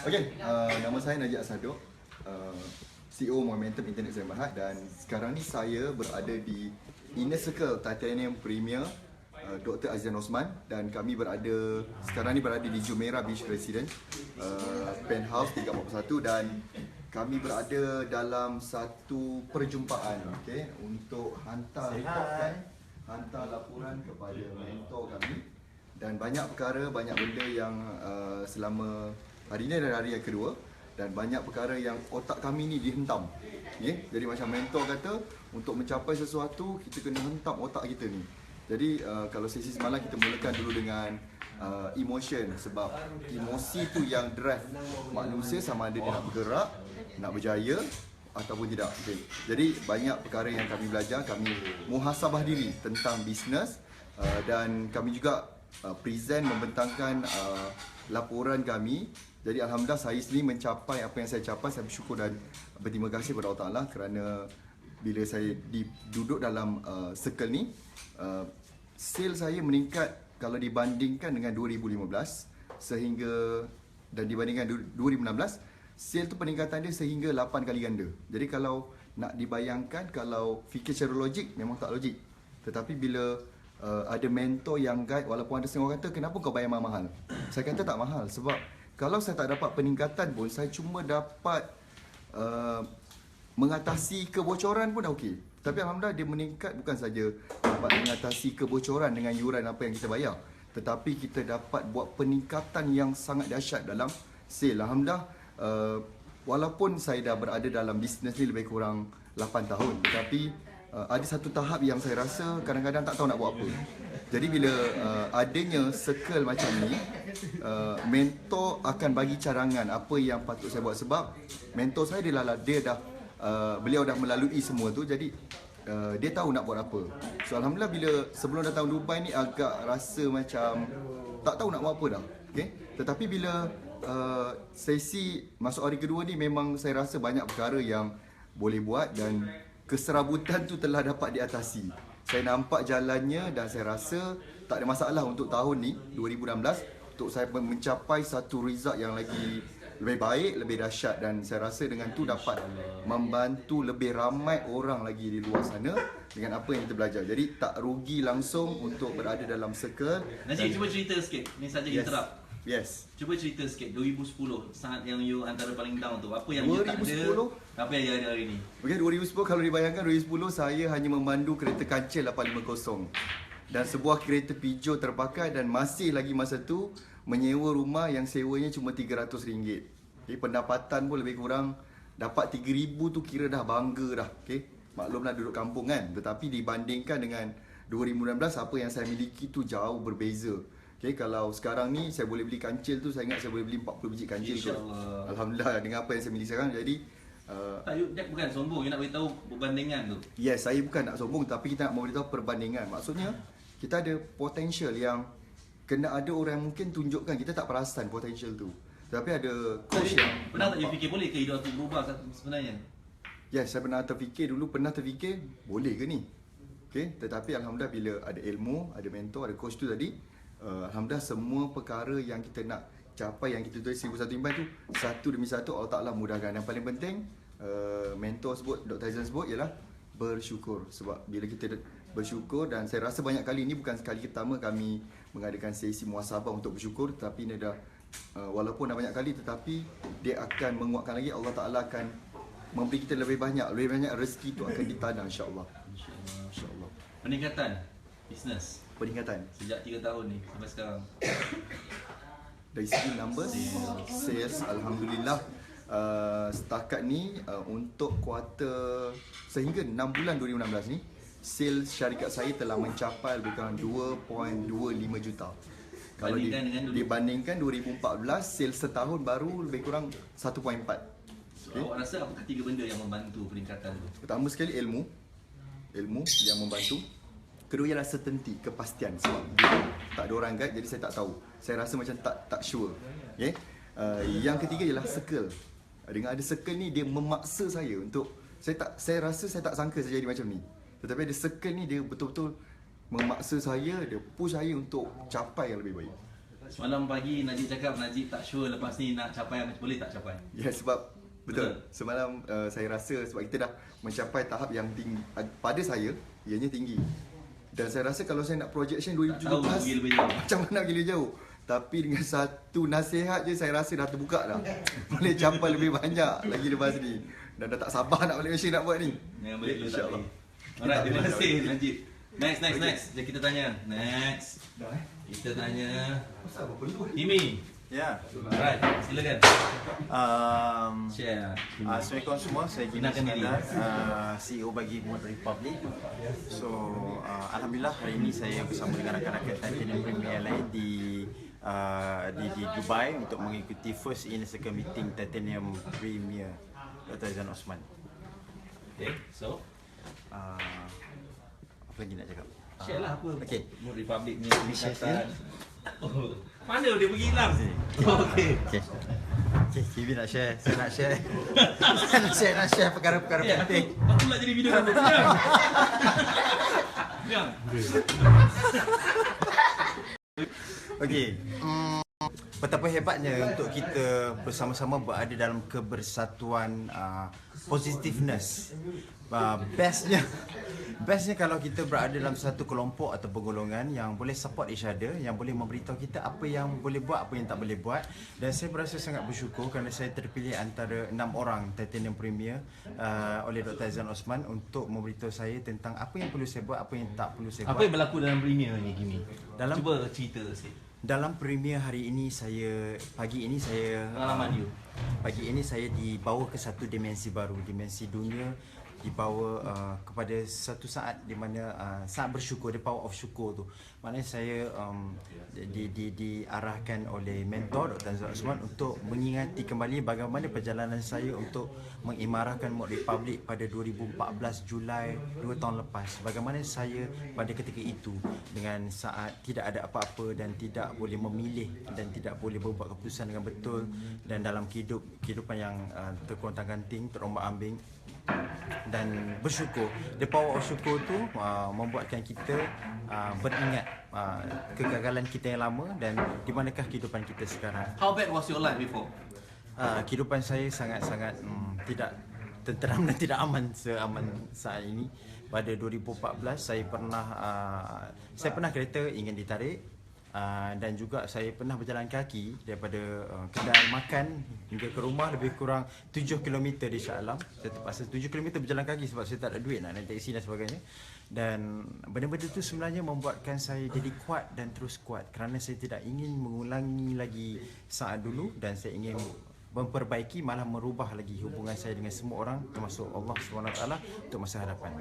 Okey, nama saya Najib Asadok, CEO Momentum Internet Sdn Bhd, dan sekarang ni saya berada di Inner Circle Titanium Premier Dr. Azian Osman, dan kami sekarang ni berada di Jumeirah Beach Residence, Penthouse 341, dan kami berada dalam satu perjumpaan untuk hantar laporan kepada mentor kami, dan banyak perkara, banyak benda yang selama hari ini adalah hari yang kedua, dan banyak perkara yang otak kami ni dihentam. Jadi macam mentor kata, untuk mencapai sesuatu kita kena hentam otak kita ni. Jadi kalau sesi semalam kita mulakan dulu dengan emotion, sebab emosi tu yang drive manusia sama ada dia nak bergerak, nak berjaya ataupun tidak. Jadi banyak perkara yang kami belajar, kami muhasabah diri tentang bisnes, dan kami juga present, membentangkan laporan kami. Jadi alhamdulillah saya sendiri mencapai apa yang saya capai. Saya bersyukur dan berterima kasih kepada Allah Ta'ala kerana bila saya duduk dalam circle ni, sales saya meningkat kalau dibandingkan dengan 2015 dan dibandingkan 2016, sales tu peningkatan dia sehingga 8 kali ganda. Jadi kalau nak dibayangkan, kalau fikir secara logik memang tak logik. Tetapi bila ada mentor yang guide, walaupun ada setengah orang kata kenapa kau bayar mahal-mahal, saya kata tak mahal, sebab kalau saya tak dapat peningkatan pun, saya cuma dapat mengatasi kebocoran pun dah okey. Tapi alhamdulillah dia meningkat, bukan saja dapat mengatasi kebocoran dengan yuran apa yang kita bayar, tetapi kita dapat buat peningkatan yang sangat dahsyat dalam sale. Alhamdulillah, walaupun saya dah berada dalam bisnes ni lebih kurang 8 tahun, tetapi ada satu tahap yang saya rasa kadang-kadang tak tahu nak buat apa. Jadi bila adanya circle macam ni, mentor akan bagi cadangan apa yang patut saya buat, sebab mentor saya beliau dah melalui semua tu, jadi dia tahu nak buat apa. So alhamdulillah, bila sebelum datang Dubai ni agak rasa macam tak tahu nak buat apa dah. Tetapi bila sesi masuk hari kedua ni, memang saya rasa banyak perkara yang boleh buat dan keserabutan tu telah dapat diatasi. Saya nampak jalannya dan saya rasa tak ada masalah untuk tahun ni 2016 untuk saya mencapai satu result yang lagi lebih baik, lebih dahsyat, dan saya rasa dengan tu dapat membantu lebih ramai orang lagi di luar sana dengan apa yang kita belajar. Jadi tak rugi langsung untuk berada dalam circle. Najib, cuba cerita sikit. Ni saja interrupt. Yes. Cuba cerita sikit 2010, saat yang you antara paling down tu. Apa yang 2010, you tak ada, apa yang ada hari ni? Okey, 2010 kalau dibayangkan, 2010 saya hanya memandu kereta kancil 850 dan sebuah kereta Peugeot terbakar, dan masih lagi masa tu menyewa rumah yang sewanya cuma RM300. Jadi pendapatan pun lebih kurang dapat 3,000 tu kira dah bangga dah. Maklumlah duduk kampung kan, tetapi dibandingkan dengan 2016, apa yang saya miliki tu jauh berbeza. Kalau sekarang ni saya boleh beli kancil tu, saya ingat saya boleh beli 40 biji kancil tu. Alhamdulillah dengan apa yang saya miliki sekarang. Jadi tak, you bukan sombong, you nak beritahu perbandingan tu. yes, saya bukan nak sombong, tapi kita nak memberitahu perbandingan. Maksudnya kita ada potential yang kena ada orang yang mungkin tunjukkan, kita tak perasan potential tu. Tapi ada coach yang pernah tak you fikir boleh ke hidup tu berubah sebenarnya? Yes, saya pernah terfikir boleh ke ni? Tetapi alhamdulillah bila ada ilmu, ada mentor, ada coach tu tadi, alhamdulillah semua perkara yang kita nak capai, yang kita tulis 1001 imban tu, satu demi satu Allah Ta'ala mudahkan. Yang paling penting, mentor sebut, Dr. Azian sebut, ialah bersyukur. Sebab bila kita bersyukur, dan saya rasa banyak kali, ini bukan sekali pertama kami mengadakan sesi muhasabah untuk bersyukur, tapi ini dah walaupun dah banyak kali, tetapi dia akan menguatkan lagi. Allah Ta'ala akan memberi kita lebih banyak rezeki tu akan ditanam, insyaAllah. InsyaAllah. Peningkatan bisnes Peningkatan sejak 3 tahun ni sampai sekarang, dari segi numbers, sales alhamdulillah, setakat ni untuk kuarter sehingga 6 bulan 2016 ni, sales syarikat saya telah mencapai lebih kurang 2.25 juta. Kalau dibandingkan 2014, sales setahun baru lebih kurang 1.4. Awak rasa apakah 3 benda yang membantu peningkatan tu? Pertama sekali ilmu yang membantu. Kedua ialah certainty, kepastian, sebab tak ada orang guide, jadi saya tak tahu. Saya rasa macam tak sure. Yang ketiga ialah circle. Dengan ada circle ni, dia memaksa saya untuk, saya rasa saya tak sangka saya jadi macam ni. Tetapi ada circle ni, dia betul-betul memaksa saya, dia push saya untuk capai yang lebih baik. Semalam pagi Najib cakap Najib tak sure lepas ni nak capai macam boleh tak capai. Ya, sebab betul. Semalam saya rasa sebab kita dah mencapai tahap yang tinggi pada saya, ianya tinggi. Dan saya rasa kalau saya nak projection 2017 tahu pergi lebih jauh. macam mana pergi lebih jauh. Tapi dengan satu nasihat je saya rasa dah terbuka dah. Boleh capai lebih banyak lagi lepas ni. Dan dah tak sabar nak balik Malaysia nak buat ni. Yang balik dulu tak InsyaAllah. boleh. Alright, terima kasih Najib. Next. Jadi kita tanya. Next. Dah Kita tanya Pasal apa perlu? Himi. Ya. Alright, silakan. Share. Himi. Assalamualaikum semua, saya Gini Kenalkan diri. Iskandar, CEO bagi Mood Republic. So, alhamdulillah hari ini saya bersama dengan rakan-rakan Titanium Premier lain di Dubai untuk mengikuti first inner circle meeting Titanium Premier Dr. Azan Osman. Okay, so Apa lagi nak cakap? share lah apa. Okay. Mood Republic ni Share perkataan. Oh, mana dia pergi hilang? Okey. Okay, Kiwi nak share, saya nak share. Saya nak share perkara-perkara Ya, penting. aku nak jadi video kan. Diam. Okey. Betapa hebatnya untuk kita bersama-sama berada dalam kebersatuan positiveness. Bestnya kalau kita berada dalam satu kelompok atau golongan yang boleh support each other, yang boleh memberitahu kita apa yang boleh buat, apa yang tak boleh buat. Dan saya berasa sangat bersyukur kerana saya terpilih antara 6 orang Titanium Premier oleh Dr. Azan Osman untuk memberitahu saya tentang apa yang perlu saya buat, apa yang tak perlu saya buat. Apa yang berlaku dalam premier ni Kimi? Dalam- Cuba cerita sikit. Dalam premier hari ini pagi ini saya Pengalaman you. Pagi ini saya dibawa ke satu dimensi baru, dimensi dunia, dibawa kepada satu saat di mana sangat bersyukur, the power of syukur tu. Maknanya saya diarahkan oleh mentor Dr. Azan Osman untuk mengingati kembali bagaimana perjalanan saya untuk mengimarahkan Mood Republic pada 2014 Julai 2 tahun lepas. Bagaimana saya pada ketika itu dengan saat tidak ada apa-apa dan tidak boleh memilih dan tidak boleh berbuat keputusan dengan betul, dan dalam kehidupan yang terkontang-ganting, terombak-ambing, dan bersyukur. The power of syukur tu membuatkan kita beringat kegagalan kita yang lama dan di manakah kehidupan kita sekarang. How bad was your life before? Kehidupan saya sangat-sangat tidak tenteram dan tidak aman seaman saat ini. Pada 2014 saya pernah kereta ingin ditarik. Dan juga saya pernah berjalan kaki daripada kedai makan hingga ke rumah lebih kurang 7 km di Shah Alam. Saya terpaksa 7 km berjalan kaki sebab saya tak ada duit nak naik teksi dan sebagainya. Dan benda-benda itu sebenarnya membuatkan saya jadi kuat dan terus kuat kerana saya tidak ingin mengulangi lagi saat dulu, dan saya ingin memperbaiki, malah merubah lagi hubungan saya dengan semua orang termasuk Allah SWT untuk masa hadapan.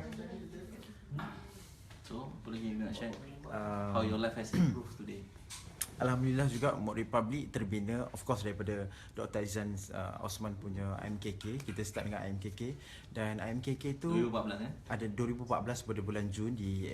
So, apa lagi you nak share? How your life has improved today? Alhamdulillah juga Mood Republic terbina of course daripada Dr. Azan Osman punya IMKK. Kita start dengan IMKK dan IMKK tu 2014 ada 2014 pada bulan Jun di